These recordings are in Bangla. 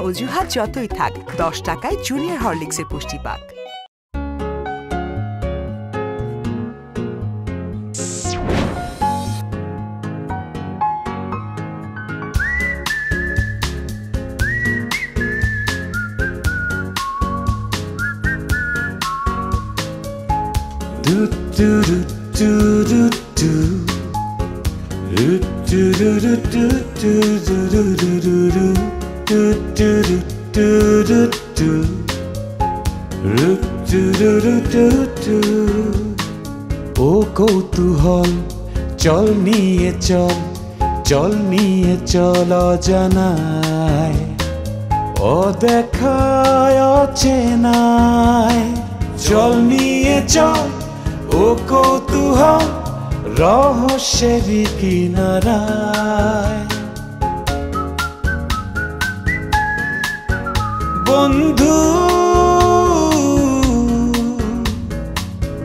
অজুহাত যতই থাক 10 টাকায় জুনিয়র হরলিক্সের পুষ্টি পাক। ও কৌতূহল চল নিয়ে চল অজানায় অদেখায় অচেনায় চল নিয়ে চল ও কৌতূহল রহস্যের কিনারায় বন্ধু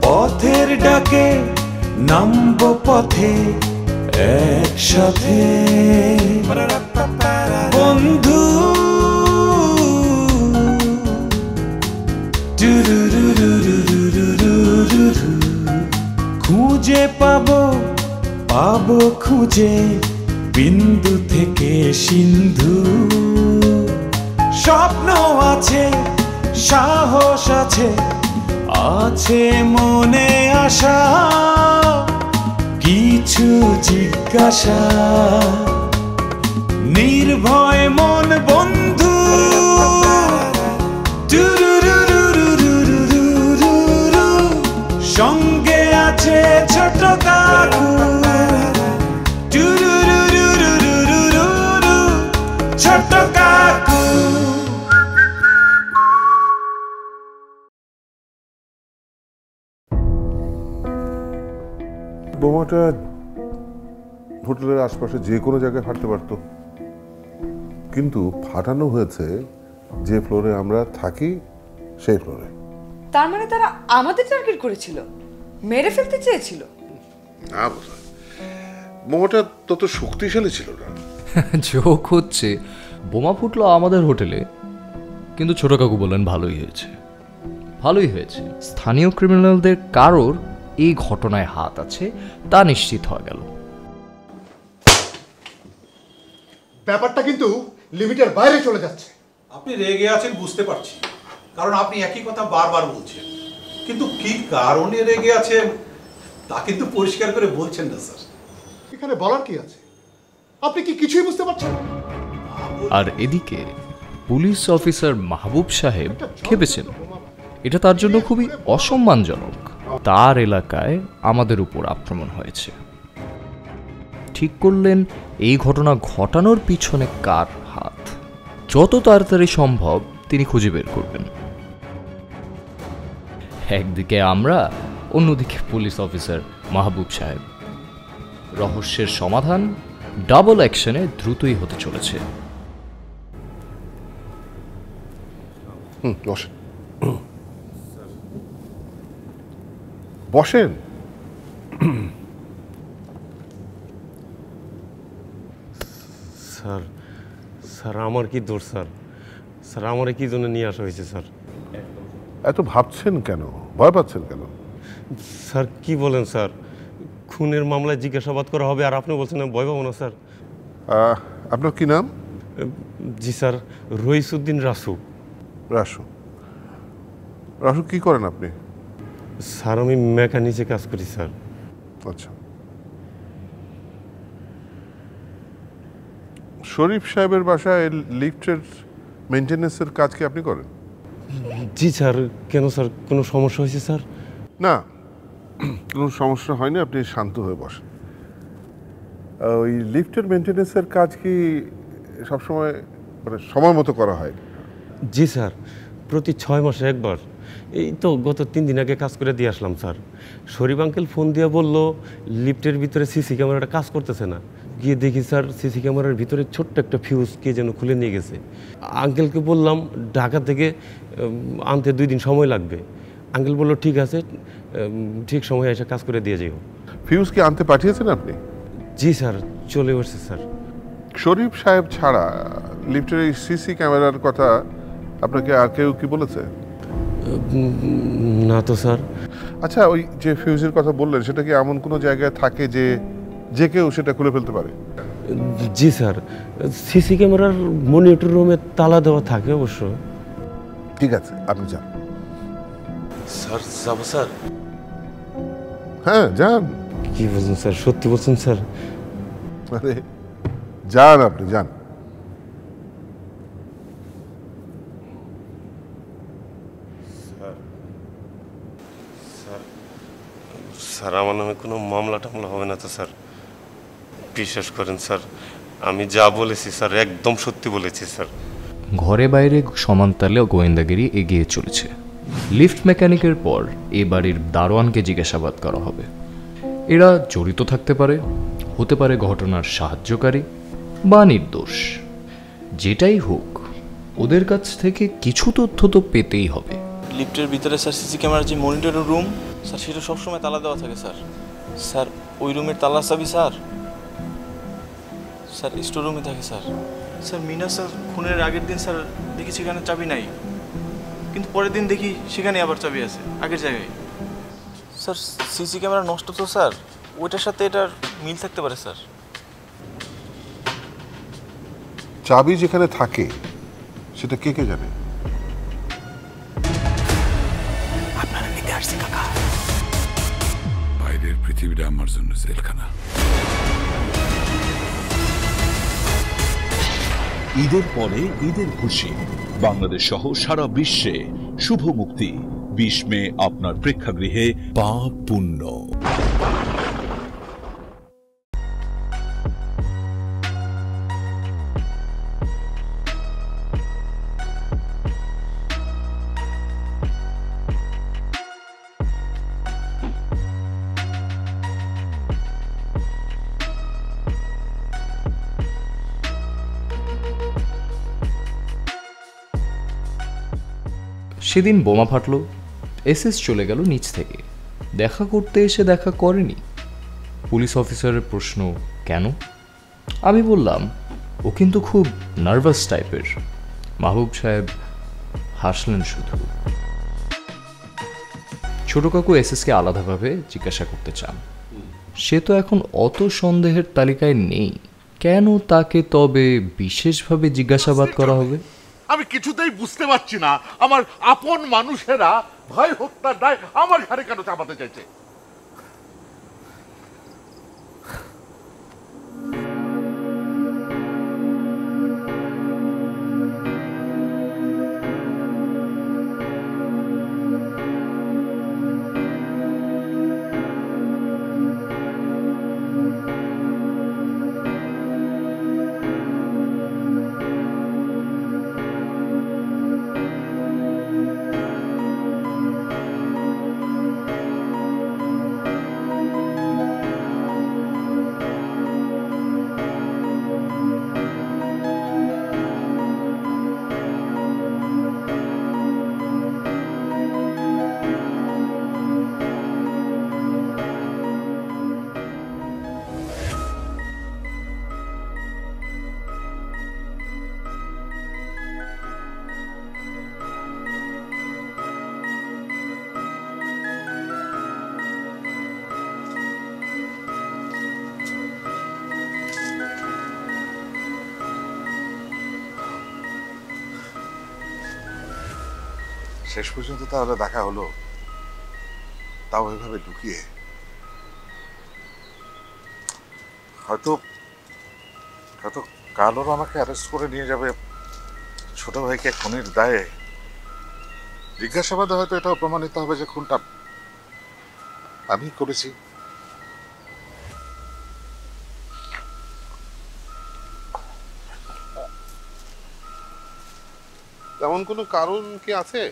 পথের ডাকে নামবো পথে একসাথে বন্ধু খুঁজে পাবো খুঁজে বিন্দু থেকে সিন্ধু স্বপ্ন আছে সাহস আছে আছে মনে আশা কিছু জিজ্ঞাসা নির্ভয় মন বন্ধু সঙ্গে আছে ছোট কাকু ছোট কাকু। বোমাটা হোটেলের আশপাশে যে কোনো জায়গায় ফাটতে পারতো, কিন্তু ফাটানো হয়েছে যে ফ্লোরে আমরা থাকি সেই ফ্লোরে। তার মানে তারা আমাদের টার্গেট করেছিল, মেরে ফেলতে চেয়েছিল। না বোমাটা তত শক্তিশালী ছিল না। জোক হচ্ছে, বোমা ফুটলো আমাদের হোটেলে, কিন্তু ছোট কাকু বললেন ভালোই হয়েছে। স্থানীয় ক্রিমিনালদের কারোর এই ঘটনায় হাত আছে তা নিশ্চিত হয়ে গেল। ব্যাপারটা কিন্তু লিমিটের বাইরে চলে যাচ্ছে। আপনি রেগে আছেন বুঝতে পারছি, কারণ আপনি একই কথা বারবার বলছেন, কিন্তু কি কারণে রেগে আছেন তা কিন্তু পরিষ্কার করে বলছেন না স্যার। এখানে বলার কি আছে? আপনি কি কিছুই বুঝতে পারছেন? আর এদিকে পুলিশ অফিসার মাহবুব সাহেব খেপেছেন। এটা তার জন্য খুবই অসম্মানজনক। তার এলাকায় আমাদের উপর আক্রমণ হয়েছে। ঠিক করলেন এই ঘটনা ঘটানোর পিছনে কার হাত, যত তাড়াতাড়ি সম্ভব তিনি খুঁজে বের করবেন। একদিকে আমরা, অন্যদিকে পুলিশ অফিসার মাহবুব সাহেব। রহস্যের সমাধান ডাবল অ্যাকশনে দ্রুতই হতে চলেছে। বসেন। স্যার স্যার আমার কি দোষ স্যার? স্যার আমার কি জন্য নিয়ে আসা হয়েছে স্যার? এত ভাবছেন কেন, ভয় পাচ্ছেন কেন? স্যার কি বলেন স্যার? খুনের মামলায় জিজ্ঞাসাবাদ করা হবে আর আপনি বলছেন ভয় পাবো না স্যার? আপনার কি নাম? জি স্যার, রইসুদ্দিন রাসু। রাসু কি করেন আপনি? স্যার আমি মেকানিক্সে কাজ করি স্যার। আচ্ছা, শরীফ সাহেবের বাসায় লিফটের মেইনটেনেন্সের কাজ কি আপনি করেন? জি স্যার। কেন স্যার, কোনো সমস্যা হয়েছে স্যার? না, কোনো সমস্যা হয়নি, আপনি শান্ত হয়ে বসেন। ওই লিফটের মেইনটেনেন্সের কাজ কি সবসময় মানে সময় মতো করা হয়? জি স্যার, প্রতি 6 মাসে একবার। এই তো গত 3 দিন আগে কাজ করে দিয়ে আসলাম স্যার। শরীফ আঙ্কেল ফোন দিয়ে বললো লিফটের ভিতরে সিসি ক্যামেরাটা কাজ করতেছে না। গিয়ে দেখি স্যার সিসি ক্যামেরার ভিতরে ছোট্ট একটা ফিউজ কে যেন খুলে নিয়ে গেছে। আঙ্কেলকে বললাম ঢাকা থেকে আনতে 2 দিন সময় লাগবে। আঙ্কেল বললো ঠিক আছে, ঠিক সময় এসে কাজ করে দিয়ে যাইব। ফিউজ কি আনতে পাঠিয়েছেন আপনি? জি স্যার, চলে আসছে স্যার। শরীফ সাহেব ছাড়া লিফটের এই সিসি ক্যামেরার কথা আপনাকে আর কেউ কি বলেছে? না তো স্যার। আচ্ছা, ওই যে ফিউজের কথা বললেন, সেটা কি এমন কোনো জায়গায় থাকে যে যে কেউ সেটা খুলে ফেলতে পারে? জি স্যার, সিসি ক্যামেরার মনিটর রুমে তালা দেওয়া থাকে অবশ্য। ঠিক আছে, আপনি যান। স্যার যাবো স্যার? হ্যাঁ যান। কি বলছেন স্যার, সত্যি বলছেন স্যার? আরে যান, আপনি যান। স্যার আমার নামে কোনো মামলা টামলা হবে না তো স্যার? বিশ্বাস করেন স্যার, আমি যা বলেছি স্যার একদম সত্যি বলেছি স্যার। ঘরে বাইরে সমান তালে গোয়েন্দাগিরি এগিয়ে চলেছে। লিফট মেকানিকের পর এ বাড়ির দারোয়ানকে জিজ্ঞাসাবাদ করা হবে। এরা জড়িত থাকতে পারে, হতে পারে ঘটনার সাহায্যকারী বা নির্দোষ। যেটাই হোক, ওদের কাছ থেকে কিছু তথ্য তো পেতেই হবে। লিফটের ভিতরে স্যার সিসি ক্যামেরার যে মনিটরের রুম স্যার, সেটা সবসময় তালা দেওয়া থাকে স্যার। স্যার ওই রুমের তালা চাবি স্যার স্যার স্টোর রুমে থাকে স্যার। স্যার মিনা স্যার খুনের আগের দিন স্যার দেখি সেখানে চাবি নাই, কিন্তু পরের দিন দেখি সেখানে আবার চাবি আছে আগের জায়গায়। স্যার সিসি ক্যামেরা নষ্ট তো স্যার, ওইটার সাথে এটার মিল থাকতে পারে স্যার। চাবি যেখানে থাকে সেটা কে কে জানে? বাইরের পৃথিবীটা আমার জন্য জেলখানা। ঈদের পরে ঈদের খুশি বাংলাদেশ সহ সারা বিশ্বে শুভ মুক্তি 20 মে আপনার প্রেক্ষাগৃহে পাপ পুণ্য। সেদিন বোমা ফাটল, এসএস চলে গেল নিচ থেকে। দেখা করতে এসে দেখা করেনি। পুলিশ অফিসারের প্রশ্ন, কেন? আমি বললাম, ও কিন্তু খুব নার্ভাস টাইপের। মাহবুব সাহেব হাসলেন শুধু। ছোট কাকু এসএসকে আলাদাভাবে জিজ্ঞাসা করতে চান। সে তো এখন অত সন্দেহের তালিকায় নেই, কেন তাকে তবে বিশেষভাবে জিজ্ঞাসাবাদ করা হবে? আমি কিছুতেই বুঝতে পারছি না, আমার আপন মানুষেরা ভাই হত্যার দায় আমার ঘাড়ে কেন চাপাতে চাইছে? শেষ পর্যন্ত তাহলে দেখা হলো, তাও ওইভাবে ঢুকিয়ে। হয়তো হয়তো কাল ওরা আমাকে অ্যারেস্ট করে নিয়ে যাবে ছোট ভাইকে খুনের দায়ে। জিজ্ঞাসাবাদে হয়তো এটাও প্রমাণিত হবে যে খুনটা আমি করেছি। তেমন কোনো কারণ কি আছে?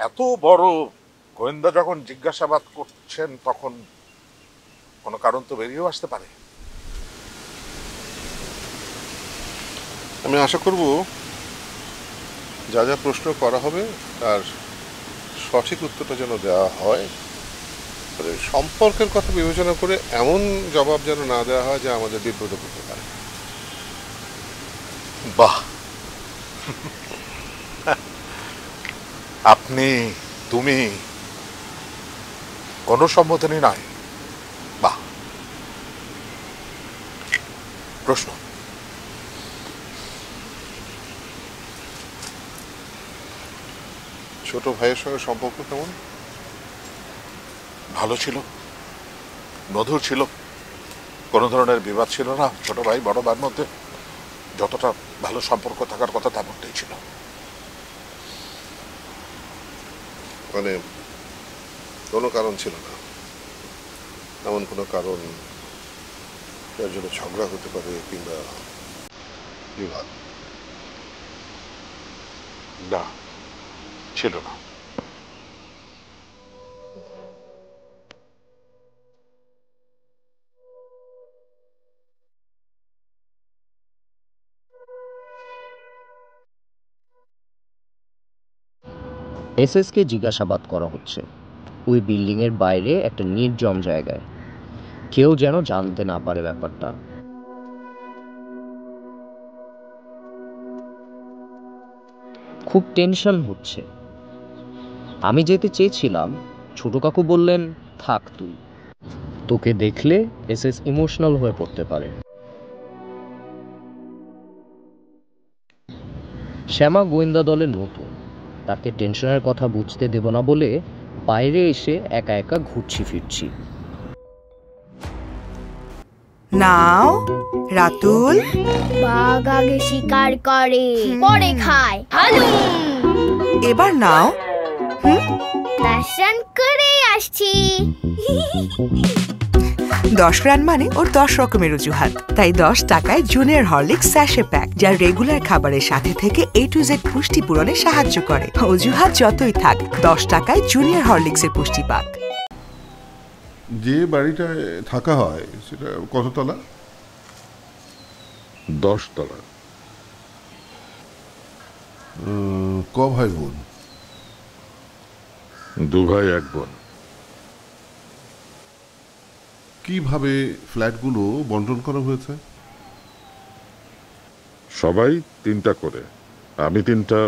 এত বড় গোয়েন্দা যখন জিজ্ঞাসাবাদ করছেন, তখন কোনো কারণ তো বেরিয়েও আসতে পারে। আমি আশা করব যা যা প্রশ্ন করা হবে তার সঠিক উত্তরটা যেন দেওয়া হয়, সম্পর্কের কথা বিবেচনা করে এমন জবাব যেন না দেওয়া হয় যা আমাদের বিব্রত করতে পারে। বাহ, আপনি তুমি কোনো সম্বোধনই নাই। বাহ। প্রশ্ন, ছোট ভাইয়ের সঙ্গে সম্পর্ক কেমন? ভালো ছিল, মধুর ছিল, কোনো ধরনের বিবাদ ছিল না ছোট ভাই বড় ভাইয়ের মধ্যে। যতটা ভালো সম্পর্ক থাকার কথা তেমনটাই ছিল। মানে কোনো কারণ ছিল না, এমন কোনো কারণ যার জন্য ঝগড়া হতে পারে কিংবা বিবাদ? না, ছিল না। এসএসকে জিজ্ঞাসাবাদ করা হচ্ছে ওই বিল্ডিংয়ের বাইরে একটা নির্জন জায়গায়, কেউ যেন জানতে না পারে ব্যাপারটা। খুব টেনশন হচ্ছে। আমি যেতে চেয়েছিলাম, ছোট কাকু বললেন থাক তুই, তোকে দেখলে এসএস ইমোশনাল হয়ে পড়তে পারে। শ্যামা গোয়েন্দা দলে নতুন, তাকে টেনশনের কথা বুঝতে দেব না বলে বাইরে এসে একা একা ঘুরছি ফিরছি। নাও রাতুল। বাঘ আগে শিকার করে পরে খায়, হালুম। এবার নাও। দর্শন করে আসছি। 10 রান মানে ওর 10 রকমের অজুহাত। তাই 10 টাকায় জুনিয়র হরলিক্স স্যাশে প্যাক, যা রেগুলার খাবারের সাথে থেকে A to Z পুষ্টি পূরণে সাহায্য করে। অজুহাত যতই থাক, 10 টাকায় জুনিয়র হরলিক্সের পুষ্টি পাক। যে বাড়িটায় থাকা হয় সেটা কততলা? 10 তলা। ক ভাই বোন? 2 ভাই 1 বোন। কিভাবে ফ্ল্যাটগুলো বন্টন করা হয়েছে? সবাই 3টা করে, আমি 3টা,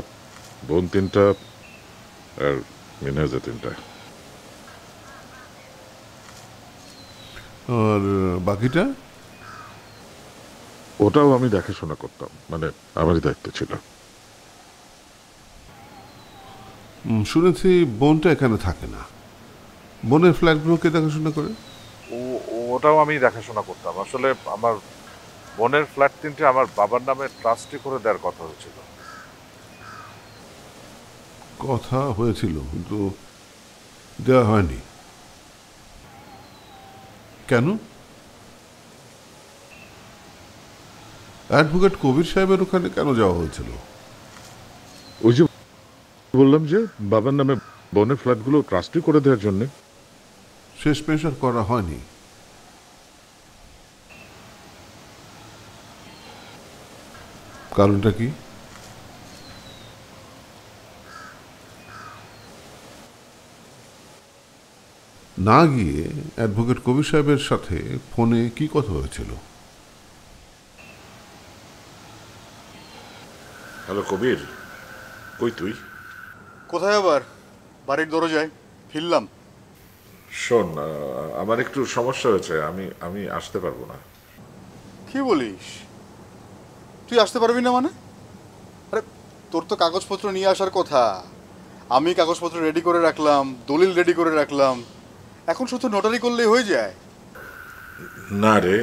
বোন 3টা, আর মিনহাজা 3টা। আর বাকিটা? ওটাও আমি দেখাশোনা করতাম, মানে আমারই দায়িত্ব ছিল। শুনেছি বোনটা এখানে থাকে না। বোনের ফ্ল্যাটগুলোকে দেখাশোনা করে? ওটাও আমি দেখাশোনা করতাম। আসলে আমার বোনের ফ্ল্যাট 3টে আমার বাবার নামে ট্রাস্টি করে দেওয়ার কথা হয়েছিল। কথা হয়েছিল কিন্তু দেওয়া হয়নি। কেন? অ্যাডভোকেট কবির সাহেবের ওখানে কেন যাওয়া হয়েছিল? ওই যে বললাম যে বাবার নামে বোনের ফ্ল্যাটগুলো ট্রাস্টি করে দেওয়ার জন্য। শেষ পেশার করা হয়নি। কারণটা কি? না গিয়ে অ্যাডভোকেট কবির সাহেবের সাথে ফোনে কি কথা হয়েছিল? হ্যালো কবির, কই তুই? কোথায় আবার? বাড়ির দরজায় ফিরলাম। শোন, আমার একটু সমস্যা হয়েছে, আমি আসতে পারবো না। কি বলিস? তুই আসতে পারবি না মানে? আরে তোর তো কাগজপত্র নিয়ে আসার কথা। আমি কাগজপত্র রেডি করে রাখলাম, দলিল রেডি করে রাখলাম, এখন শুধু নোটারি করলেই হয়ে যায়। না রে,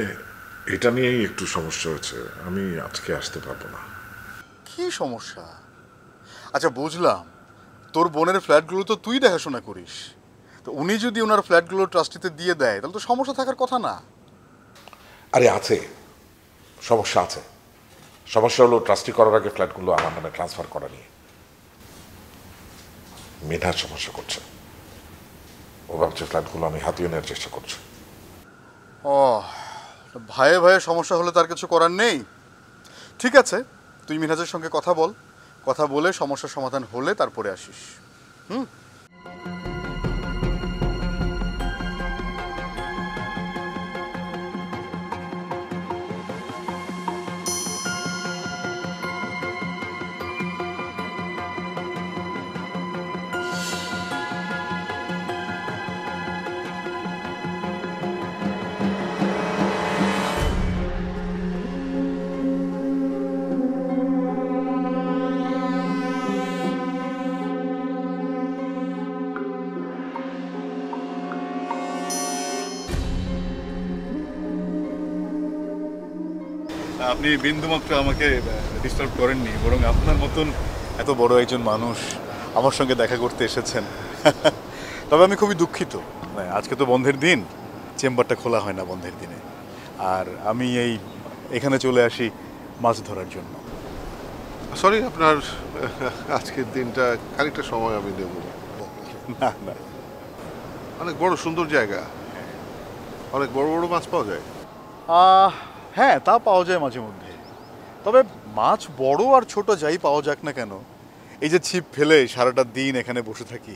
এটা নিয়েই একটু সমস্যা হয়েছে, আমি আজকে আসতে পারবো না। কি সমস্যা? আচ্ছা বুঝলাম, তোর বোনের ফ্ল্যাটগুলো তো তুই দেখাশোনা করিস, তো উনি যদি ওনার ফ্ল্যাটগুলো ট্রাস্টিতে দিয়ে দেয় তাহলে তো সমস্যা থাকার কথা না। আরে আছে, সমস্যা আছে। সমস্যা হলো ট্রাস্টি করার আগে ফ্ল্যাটগুলো আমার নামে ট্রান্সফার করা নিয়ে মেধার সমস্যা করছে। ও ভাবছে ফ্ল্যাটগুলো আমি হাতিয়ে নেওয়ার চেষ্টা করছি। ও, ভাইয়ে ভাইয়ে সমস্যা হলে তার কিছু করার নেই। ঠিক আছে, তুই মিনহাজের সঙ্গে কথা বল, কথা বলে সমস্যার সমাধান হলে তারপরে আসিস। আপনি বিন্দুমাত্র আমাকে ডিস্টার্ব করেননি, বরং আপনার মতন এত বড় একজন মানুষ আমার সঙ্গে দেখা করতে এসেছেন। তবে আমি খুবই দুঃখিত, আজকে তো বন্ধের দিন, চেম্বারটা খোলা হয় না বন্ধের দিনে, আর আমি এখানে চলে আসি মাছ ধরার জন্য। সরি, আপনার আজকের দিনটা খানিকটা সময় আমি দেব। না না, অনেক বড় সুন্দর জায়গা, অনেক বড় বড় মাছ পাওয়া যায়। হ্যাঁ, তা পাওয়া যায় মাঝে মধ্যে, তবে মাছ বড় আর ছোট যাই পাওয়া যাক না কেন, এই যে ছিপ ফেলে সারাটা দিন এখানে বসে থাকি,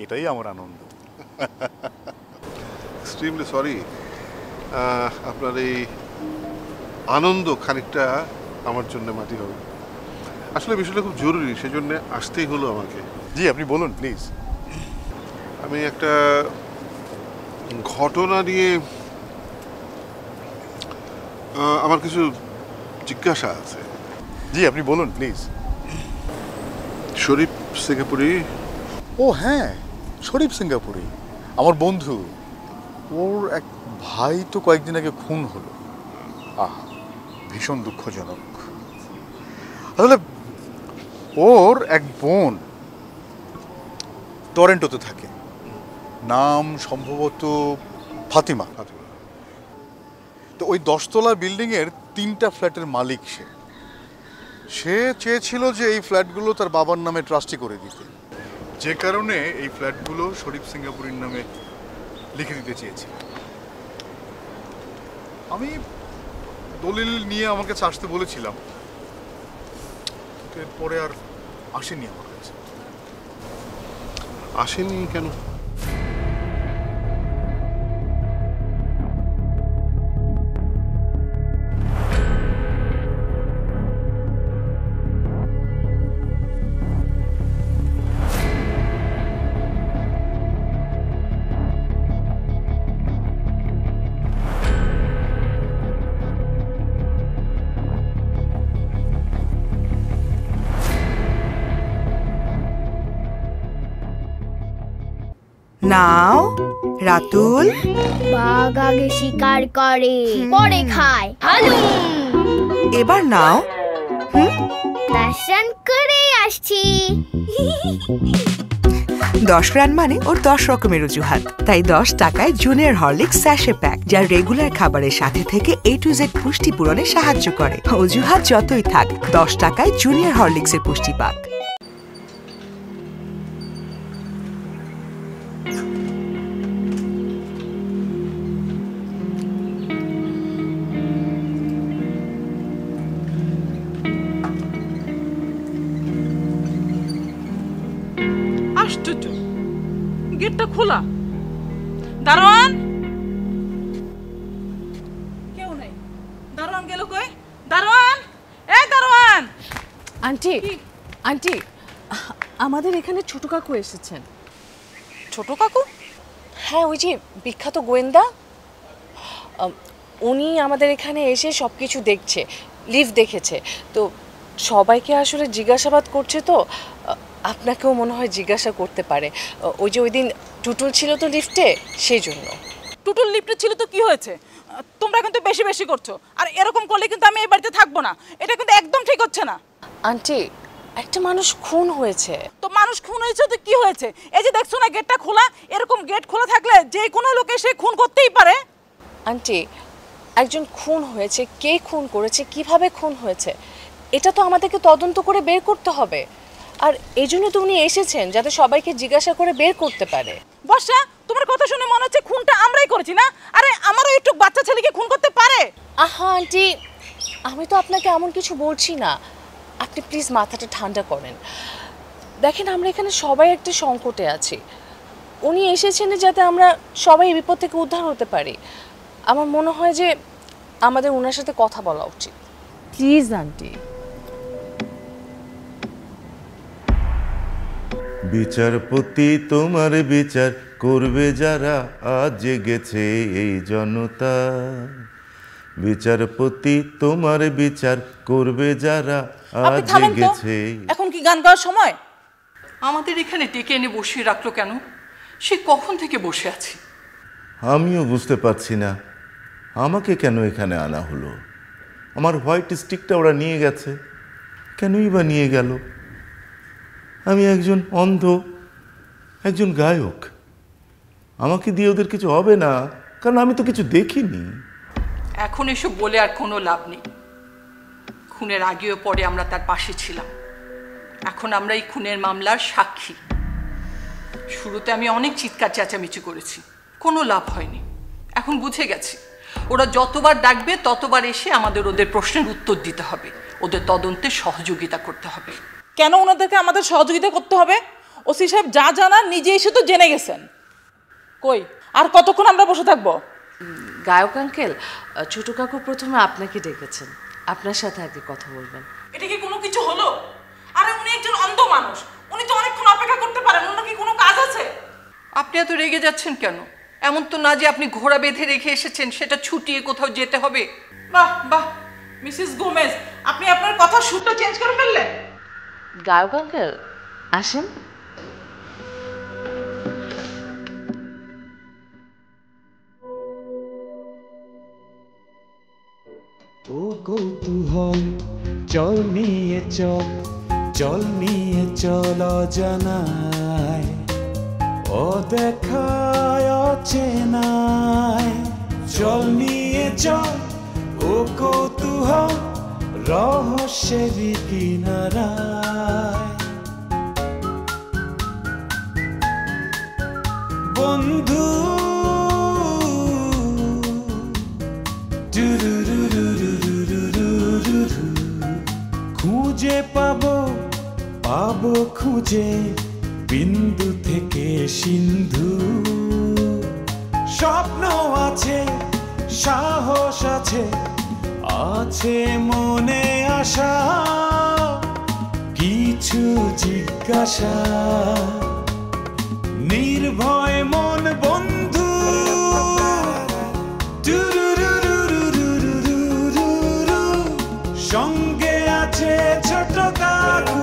এটাই আমার আনন্দ। এক্সট্রিমলি সরি, আপনার এই আনন্দ খানিকটা আমার জন্য মাটি হবে। আসলে বিষয়টা খুব জরুরি, সেজন্য আসতেই হলো আমাকে। জি, আপনি বলুন প্লিজ। আমি একটা ঘটনা নিয়ে আমার কিছু জিজ্ঞাসা আছে। জি, আপনি বলুন প্লিজ। শরীফ সিঙ্গাপুরি। ও হ্যাঁ, শরীফ সিঙ্গাপুরি আমার বন্ধু। ওর এক ভাই তো কয়েকদিন আগে খুন হলো। ভীষণ দুঃখজনক। আসলে ওর এক বোন টরেন্টোতে থাকে, নাম সম্ভবত ফাতিমা। তো ওই 10 তলা বিল্ডিংয়ের 3টা ফ্ল্যাটের মালিক সে চেয়েছিল যে এই ফ্ল্যাটগুলো তার বাবার নামে ট্রাস্টি করে দিতে, যে কারণে এই ফ্ল্যাটগুলো শরীফ সিঙ্গাপুরের নামে লিখে দিতে চেয়েছিল। আমি দলিল নিয়ে আমার কাছে আসতে বলেছিলাম, এরপরে আর আসেনি আমার কাছে। আসেনি কেন? নাও রাতুল। বাঘ আগে শিকার করে, পরে খায়। হালুম। এবার নাও। দর্শন করে আসছি। 10 রান মানে ওর 10 রকমের অজুহাত। তাই 10 টাকায় জুনিয়র হরলিক্স স্যাশে প্যাক, যা রেগুলার খাবারের সাথে থেকে A to Z পুষ্টি পূরণে সাহায্য করে। অজুহাত যতই থাক, 10 টাকায় জুনিয়র হরলিক্সের পুষ্টি পাক। আশ্চর্য, গেটটা খোলা। দারোয়ান, কেউ নাই। দারোয়ান গেল কই? দারোয়ান, এই দারোয়ান। আন্টি, আন্টি, আমাদের এখানে ছোট কাকু এসেছেন। ছোট কাকু? হ্যাঁ, ওই যে বিখ্যাত গোয়েন্দা, উনি আমাদের এখানে এসে সব কিছু দেখছে, লিফট দেখেছে। তো সবাইকে আসলে জিজ্ঞাসাবাদ করছে, তো আপনাকেও মনে হয় জিজ্ঞাসা করতে পারে। ওই যে ওই দিন টুটুল ছিল তো লিফটে, সেই জন্য। টুটুল লিফটে ছিল তো কি হয়েছে? তোমরা কিন্তু বেশি বেশি করছো, আর এরকম করলে কিন্তু আমি এই বাড়িতে থাকবো না। এটা কিন্তু একদম ঠিক হচ্ছে না। আন্টি, একটা মানুষ খুন হয়েছে। তো মানুষ খুন হয়েছে তো কি হয়েছে? এই যে দেখছো না গেটটা খোলা, এরকম গেট খোলা থাকলে যে কোনো লোক এসে খুন করতেই পারে। আন্টি, একজন খুন হয়েছে, কে খুন করেছে, কিভাবে খুন হয়েছে, এটা তো আমাদেরকে তদন্ত করে বের করতে হবে। আর এই জন্য তো উনি এসেছেন, যাতে সবাইকে জিজ্ঞাসা করে বের করতে পারে। বর্ষা, তোমার কথা শুনে মনে হচ্ছে খুনটা আমরাই করেছি না? আরে আমারও একটু বাচ্চা ছেলেকে খুন করতে পারে? আহা আন্টি, আমি তো আপনাকে এমন কিছু বলছি না। আপনি প্লিজ মাথাটা ঠান্ডা করেন। দেখেন আমরা এখানে সবাই একটা সংকটে আছি, উনি এসেছেন যাতে আমরা সবাই এই বিপদ থেকে উদ্ধার হতে পারি। আমার মনে হয় যে আমাদের ওনার সাথে কথা বলা উচিত। Please aunty. বিচারপতি তোমার বিচার করবে যারা, আজ জেগেছে এই জনতা। বিচারপতি তোমার বিচার করবে যারা, আজ জেগেছে। এখন কি গান গাওয়ার সময়? আমাদের এখানে ডেকে এনে বসিয়ে রাখলো কেন? সে কখন থেকে বসে আছি। আমিও বুঝতে পারছি না আমাকে কেন এখানে আনা হলো। আমার হোয়াইট স্টিকটা ওরা নিয়ে গেছে, কেনই বা নিয়ে গেল? আমি একজন অন্ধ, একজন গায়ক, আমাকে দিয়ে ওদের কিছু হবে না, কারণ আমি তো কিছু দেখিনি। এখন এসব বলে আর কোনো লাভ নেই। খুনের আগেও পরে আমরা তার পাশে ছিলাম, এখন আমরা এই খুনের মামলার সাক্ষী। শুরুতে আমি অনেক চিৎকার চেঁচামেচি করেছি, কোনো লাভ হয়নি। এখন বুঝে গেছি ওরা যতবার ডাকবে ততবার এসে আমাদের ওদের প্রশ্নের উত্তর দিতে হবে, ওদের তদন্তে সহযোগিতা করতে হবে। কেন ওনাদেরকে আমাদের সহযোগিতা করতে হবে? ওসি সাহেব যা জানার নিজে এসে তো জেনে গেছেন। কই আর কতক্ষণ আমরা বসে থাকবো? গায়ক আঙ্কেল, ছোট কাকু প্রথমে আপনাকে ডেকেছেন, আপনার সাথে আগে কথা বলবেন। এটা কি কোনো কিছু হলো? আরে উনি একজন অন্ধ মানুষ, উনি তো অনেকক্ষণ অপেক্ষা করতে পারেন। ওনার কি কোনো কাজ আছে? আপনি এত রেগে যাচ্ছেন কেন? এমন তো না যে আপনি ঘোড়া বেঁধে রেখে এসেছেন, সেটা ছুটিয়ে কোথাও যেতে হবে। বাহ বাহ, মিসেস গোমেজ, আপনি আপনার কথা সুরটা চেঞ্জ করে ফেললেন। গায়ক আঙ্কেল আসেন। ও কৌতূহল চল নিয়ে চল, চল নিয়ে চল অজানায়, ও দেখায় অচেনায়। চল নিয়ে চল ও কৌতূহল রহস্যেরই কিনারায়। বন্ধু খুঁজে পাবো পাবো খুঁজে বিন্দু থেকে সিন্ধু। স্বপ্ন আছে, সাহস আছে, আছে মনে আশা, কিছু জিজ্ঞাসা। নির্ভয় মন বন্ধু, সঙ্গে আছে ছোট কাকু,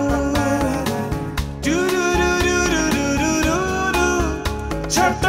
ছোট